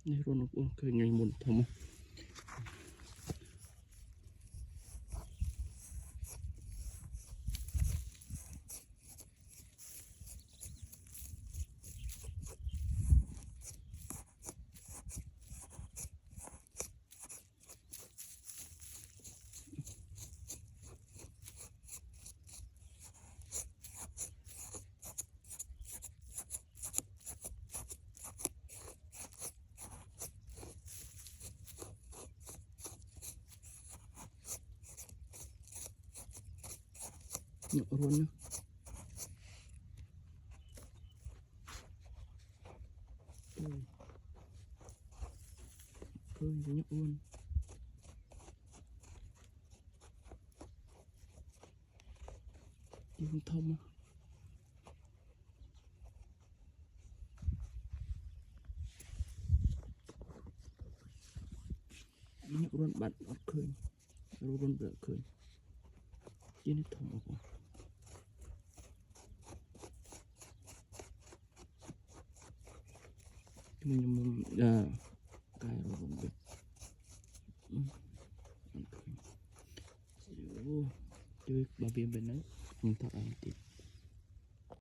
นี่รถเคยไงมุนทำ nhựa luôn nhá. Khơi nhựa luôn. Đi không thông á. Nhựa luôn bạn ọt khơi. Luôn bữa khơi. Chứ nó thông không. Mình cái rồi cũng được. Chơi bà biên bên đấy mình thật là